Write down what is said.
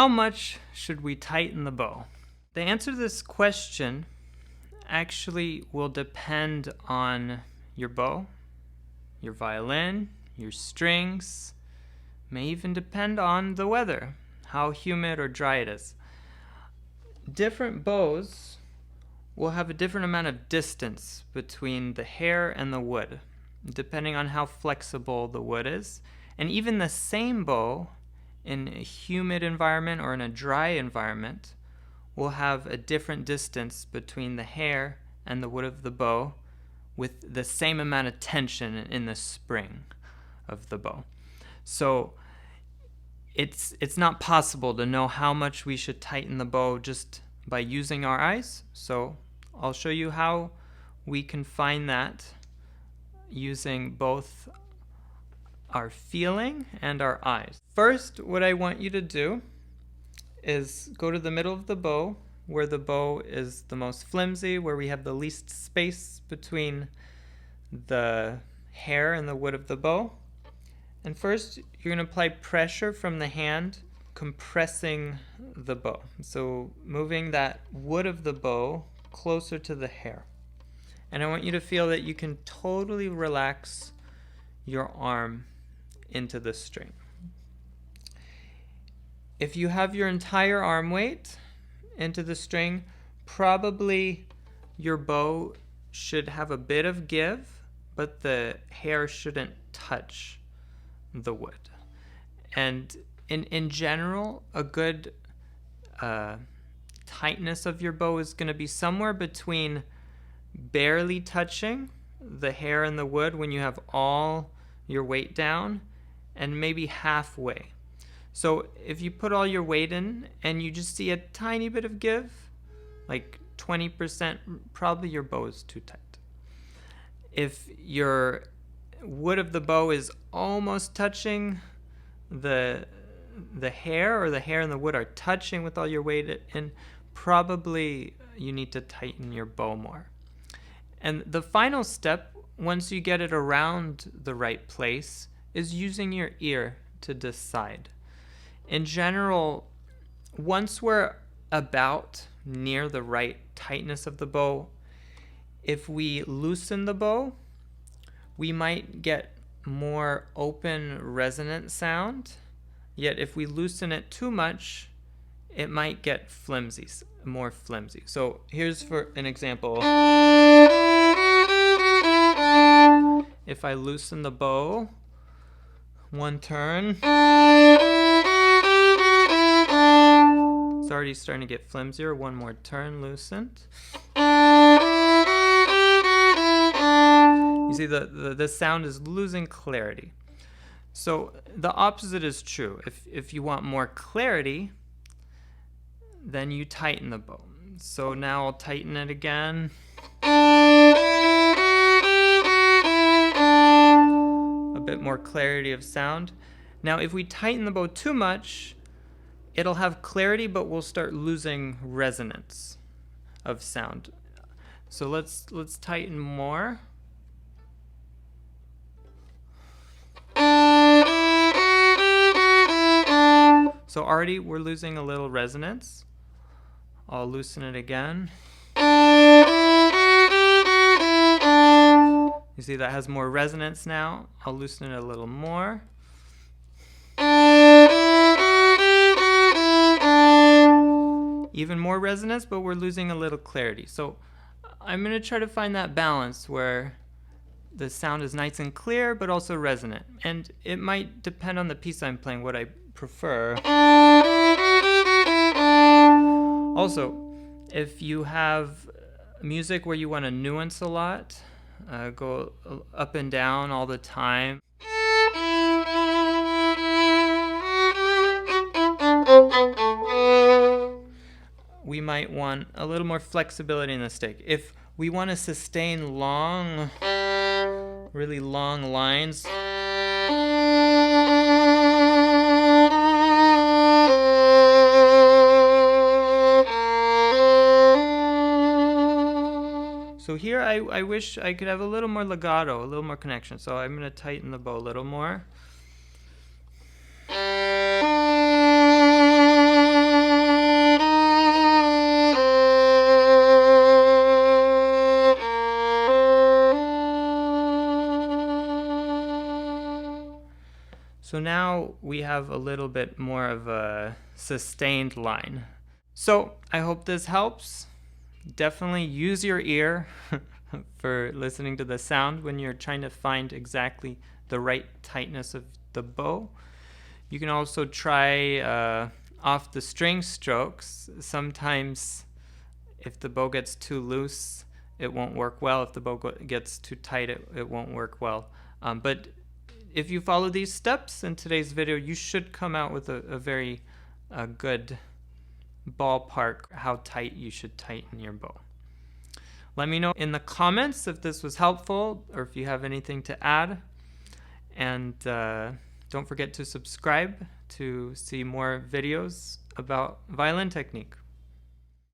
how much should we tighten the bow? The answer to this question actually will depend on your bow, your violin, your strings, may even depend on the weather, how humid or dry it is. Different bows will have a different amount of distance between the hair and the wood, depending on how flexible the wood is. And even the same bow in a humid environment or in a dry environment will have a different distance between the hair and the wood of the bow with the same amount of tension in the spring of the bow. So it's not possible to know how much we should tighten the bow just by using our eyes. So I'll show you how we can find that using both our feeling and our eyes. First, what I want you to do is go to the middle of the bow, where the bow is the most flimsy, where we have the least space between the hair and the wood of the bow. And first, you're going to apply pressure from the hand, compressing the bow. So moving that wood of the bow closer to the hair. And I want you to feel that you can totally relax your arm into the string. If you have your entire arm weight into the string, probably your bow should have a bit of give, but the hair shouldn't touch the wood. And in general, a good tightness of your bow is going to be somewhere between barely touching the hair and the wood when you have all your weight down, and maybe halfway. So if you put all your weight in and you just see a tiny bit of give, like 20%, probably your bow is too tight. If your wood of the bow is almost touching the hair, or the hair and the wood are touching with all your weight in, probably you need to tighten your bow more. And the final step, once you get it around the right place, is using your ear to decide. In general, once we're about near the right tightness of the bow, if we loosen the bow, we might get more open resonant sound. Yet if we loosen it too much, it might get flimsy, more flimsy. So here's for an example. If I loosen the bow, one turn, it's already starting to get flimsier. One more turn, loosened. You see the sound is losing clarity. So the opposite is true. If you want more clarity, then you tighten the bow. So now I'll tighten it again. A bit more clarity of sound. Now if we tighten the bow too much, it'll have clarity, but we'll start losing resonance of sound. So let's tighten more. So already we're losing a little resonance. I'll loosen it again. You see that has more resonance now. I'll loosen it a little more. Even more resonance, but we're losing a little clarity. So I'm going to try to find that balance where the sound is nice and clear, but also resonant. And it might depend on the piece I'm playing, what I prefer. Also, if you have music where you want to nuance a lot, go up and down all the time, we might want a little more flexibility in the stick. If we want to sustain long, really long lines, so here I wish I could have a little more legato, a little more connection. So I'm going to tighten the bow a little more. So now we have a little bit more of a sustained line. So I hope this helps. Definitely use your ear for listening to the sound when you're trying to find exactly the right tightness of the bow. You can also try off the string strokes. Sometimes if the bow gets too loose, it won't work well. If the bow gets too tight, it won't work well. But if you follow these steps in today's video, you should come out with a very good ballpark how tight you should tighten your bow. Let me know in the comments if this was helpful or if you have anything to add. And don't forget to subscribe to see more videos about violin technique.